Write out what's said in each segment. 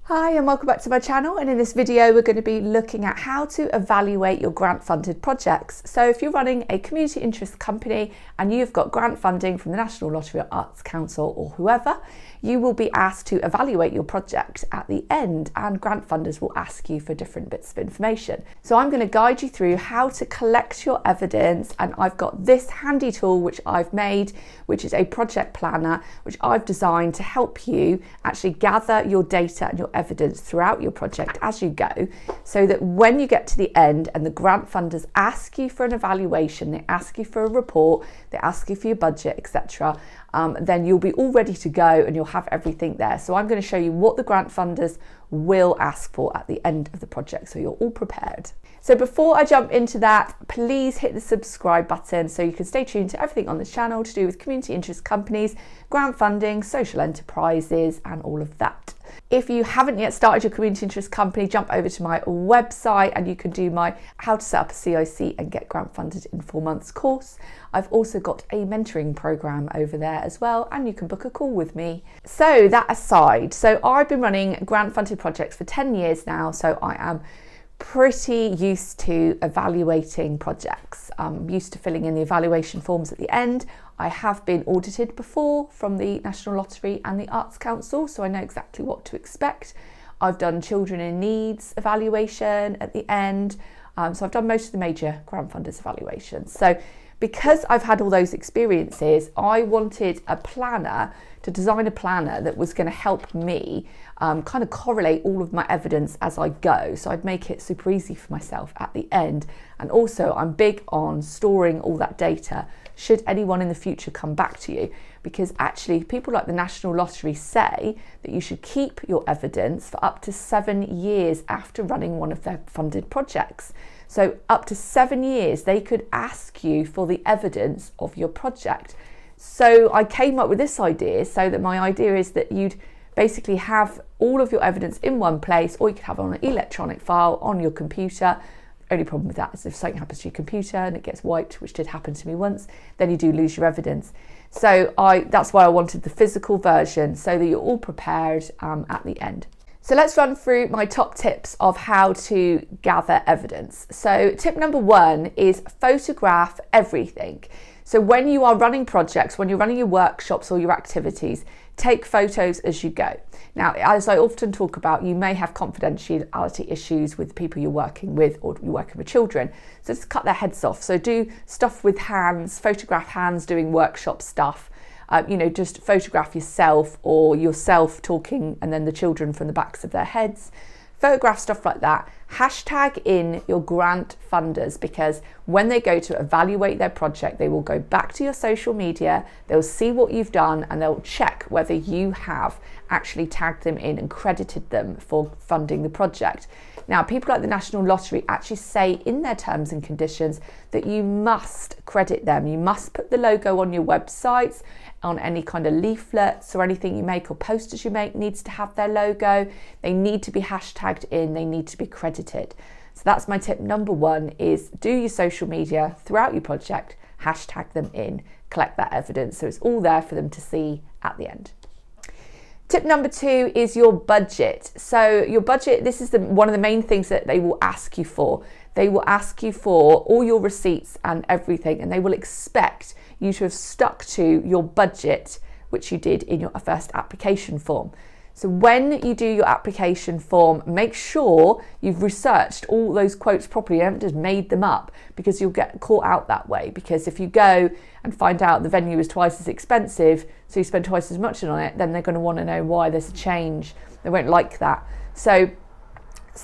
Hi and welcome back to my channel, and in this video we're going to be looking at how to evaluate your grant funded projects. So if you're running a community interest company and you've got grant funding from the National Lottery or Arts Council or whoever, you will be asked to evaluate your project at the end, and grant funders will ask you for different bits of information. So I'm going to guide you through how to collect your evidence, and I've got this handy tool which I've made, which is a project planner which I've designed to help you actually gather your data and your evidence throughout your project as you go, so that when you get to the end and the grant funders ask you for an evaluation, they ask you for a report, they ask you for your budget, etc., then you'll be all ready to go and you'll have everything there. So I'm going to show you what the grant funders will ask for at the end of the project, so you're all prepared. So before I jump into that, please hit the subscribe button so you can stay tuned to everything on this channel to do with community interest companies, grant funding, social enterprises, and all of that. If you haven't yet started your community interest company, jump over to my website and you can do my How to Set Up a CIC and Get Grant Funded in 4 Months course. I've also got a mentoring program over there as well, and you can book a call with me. So that aside, so I've been running grant funded projects for 10 years now, so I am pretty used to evaluating projects. I'm used to filling in the evaluation forms at the end. I have been audited before from the National Lottery and the Arts Council, so I know exactly what to expect. I've done children in needs evaluation at the end, so I've done most of the major grant funders evaluations. So because I've had all those experiences, I wanted a planner to design a planner that was going to help me kind of correlate all of my evidence as I go. So I'd make it super easy for myself at the end. And also I'm big on storing all that data should anyone in the future come back to you, because actually people like the National Lottery say that you should keep your evidence for up to 7 years after running one of their funded projects. So up to 7 years, they could ask you for the evidence of your project. So I came up with this idea, so that my idea is that you'd basically have all of your evidence in one place, or you could have it on an electronic file on your computer. Only problem with that is if something happens to your computer and it gets wiped, which did happen to me once, then you do lose your evidence. So that's why I wanted the physical version, so that you're all prepared at the end. So let's run through my top tips of how to gather evidence. So tip number 1 is photograph everything. So when you are running projects, when you're running your workshops or your activities, take photos as you go. Now, as I often talk about, you may have confidentiality issues with people you're working with, or you're working with children. So just cut their heads off. So do stuff with hands, photograph hands doing workshop stuff. Just photograph yourself or yourself talking and then the children from the backs of their heads. Photograph stuff like that. Hashtag in your grant funders, because when they go to evaluate their project, they will go back to your social media, they'll see what you've done, and they'll check whether you have actually tagged them in and credited them for funding the project. Now, people like the National Lottery actually say in their terms and conditions that you must credit them. You must put the logo on your websites, on any kind of leaflets or anything you make or posters you make needs to have their logo. They need to be hashtagged in, they need to be credited. So that's my tip number 1, is do your social media throughout your project, hashtag them in, collect that evidence so it's all there for them to see at the end. Tip number 2 is your budget. So your budget, this is one of the main things that they will ask you for. They will ask you for all your receipts and everything, and they will expect you to have stuck to your budget, which you did in your first application form. So when you do your application form, make sure you've researched all those quotes properly. You haven't just made them up, because you'll get caught out that way. Because if you go and find out the venue is twice as expensive, so you spend twice as much on it, then they're going to want to know why there's a change. They won't like that. So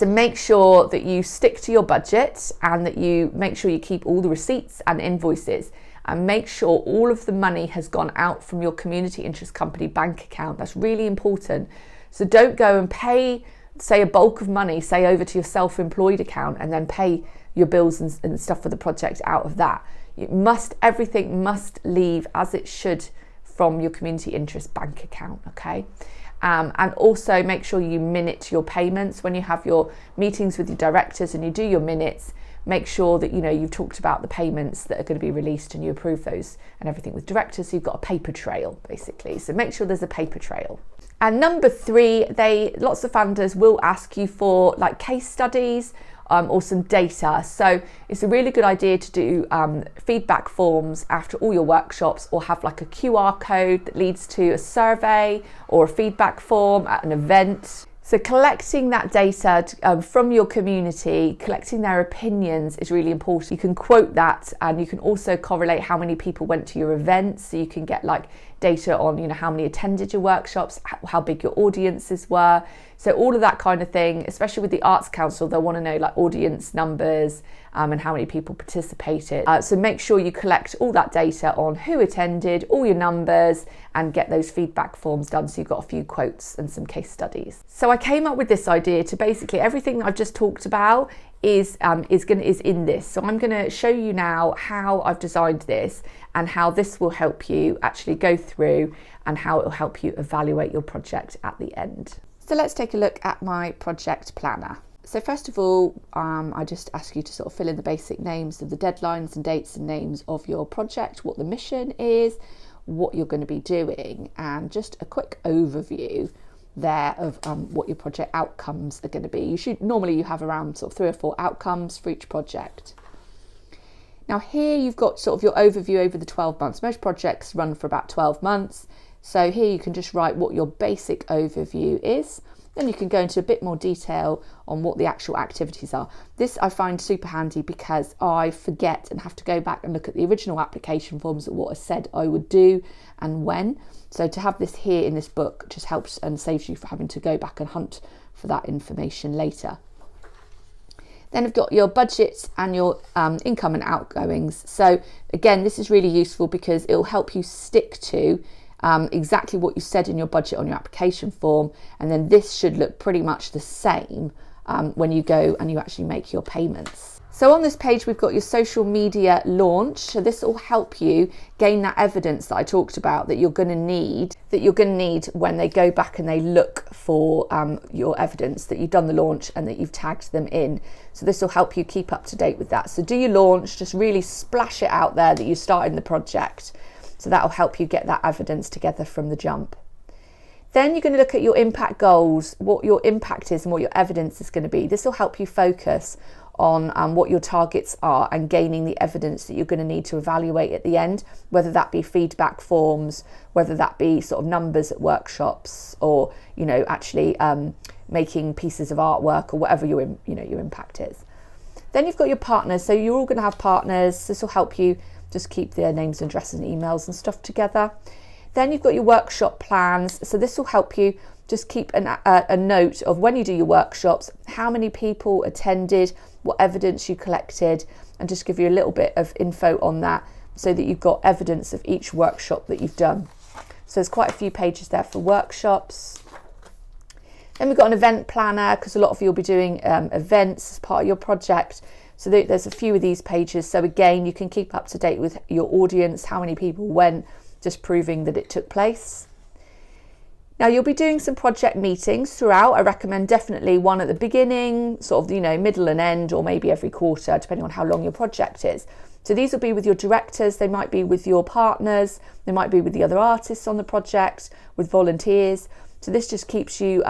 make sure that you stick to your budget, and that you make sure you keep all the receipts and invoices, and make sure all of the money has gone out from your community interest company bank account. That's really important. So don't go and pay, say, a bulk of money, say over to your self-employed account, and then pay your bills and stuff for the project out of that. Everything must leave as it should from your community interest bank account, okay? And also make sure you minute your payments when you have your meetings with your directors and you do your minutes. Make sure that you've talked about the payments that are going to be released and you approve those and everything with directors, so you've got a paper trail basically. So make sure there's a paper trail. And number 3, lots of funders will ask you for like case studies or some data. So it's a really good idea to do feedback forms after all your workshops, or have like a QR code that leads to a survey or a feedback form at an event. So collecting that data from your community, collecting their opinions is really important. You can quote that, and you can also correlate how many people went to your events. So you can get like data on, you know, how many attended your workshops, how big your audiences were. So all of that kind of thing, especially with the Arts Council, they'll want to know like audience numbers and how many people participated. So make sure you collect all that data on who attended, all your numbers, and get those feedback forms done so you've got a few quotes and some case studies. So I came up with this idea to basically everything that I've just talked about is in this. So I'm going to show you now how I've designed this and how this will help you actually go through and how it will help you evaluate your project at the end. So let's take a look at my project planner. So first of all, I just ask you to sort of fill in the basic names of the deadlines and dates and names of your project, what the mission is, what you're going to be doing, and just a quick overview there of what your project outcomes are going to be. You have around sort of 3 or 4 outcomes for each project. Now here you've got sort of your overview over the 12 months. Most projects run for about 12 months. So here you can just write what your basic overview is. Then you can go into a bit more detail on what the actual activities are. This I find super handy because I forget and have to go back and look at the original application forms of what I said I would do and when. So to have this here in this book just helps and saves you from having to go back and hunt for that information later. Then you've got your budgets and your income and outgoings. So again, this is really useful because it will help you stick to exactly what you said in your budget on your application form, and then this should look pretty much the same when you go and you actually make your payments. So on this page we've got your social media launch. So this will help you gain that evidence that I talked about that you're going to need when they go back and they look for your evidence that you've done the launch and that you've tagged them in. So this will help you keep up to date with that. So do your launch, just really splash it out there that you started the project. So that will help you get that evidence together from the jump. Then you're going to look at your impact goals, what your impact is and what your evidence is going to be. This will help you focus on what your targets are and gaining the evidence that you're going to need to evaluate at the end, whether that be feedback forms, whether that be sort of numbers at workshops, or actually making pieces of artwork, or whatever your impact is. Then you've got your partners. So you're all going to have partners. This will help you just keep their names and addresses and emails and stuff together. Then you've got your workshop plans. So this will help you just keep a note of when you do your workshops, how many people attended, what evidence you collected, and just give you a little bit of info on that so that you've got evidence of each workshop that you've done. So there's quite a few pages there for workshops. Then we've got an event planner, because a lot of you will be doing events as part of your project. So there's a few of these pages. So again, you can keep up to date with your audience, how many people went, just proving that it took place. Now you'll be doing some project meetings throughout. I recommend definitely one at the beginning, sort of, middle and end, or maybe every quarter, depending on how long your project is. So these will be with your directors, they might be with your partners, they might be with the other artists on the project, with volunteers. So this just keeps you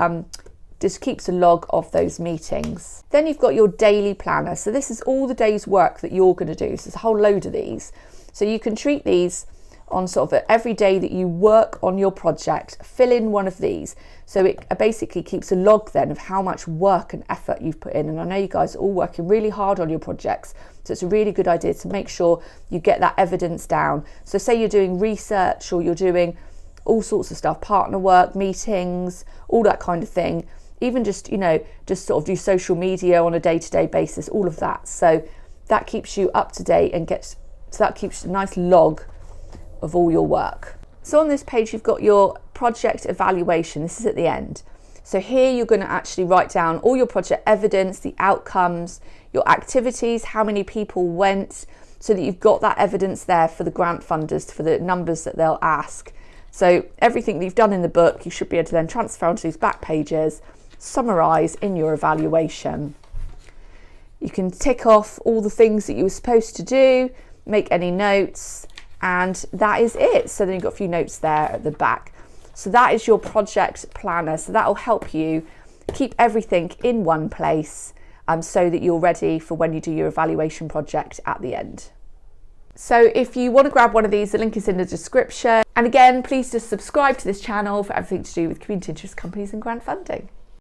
just keeps a log of those meetings. Then you've got your daily planner. So this is all the day's work that you're going to do. So there's a whole load of these. So you can treat these on sort of every day that you work on your project, fill in one of these. So it basically keeps a log then of how much work and effort you've put in. And I know you guys are all working really hard on your projects. So it's a really good idea to make sure you get that evidence down. So say you're doing research, or you're doing all sorts of stuff, partner work, meetings, all that kind of thing. Even just sort of do social media on a day-to-day basis, all of that. So that keeps you up to date and that keeps a nice log of all your work. So on this page, you've got your project evaluation. This is at the end. So here you're going to actually write down all your project evidence, the outcomes, your activities, how many people went, so that you've got that evidence there for the grant funders, for the numbers that they'll ask. So everything that you've done in the book, you should be able to then transfer onto these back pages, summarise in your evaluation. You can tick off all the things that you were supposed to do, make any notes, and that is it. So then you've got a few notes there at the back. So that is your project planner. So that will help you keep everything in one place so that you're ready for when you do your evaluation project at the end. So if you want to grab one of these, the link is in the description. And again, please just subscribe to this channel for everything to do with community interest companies and grant funding.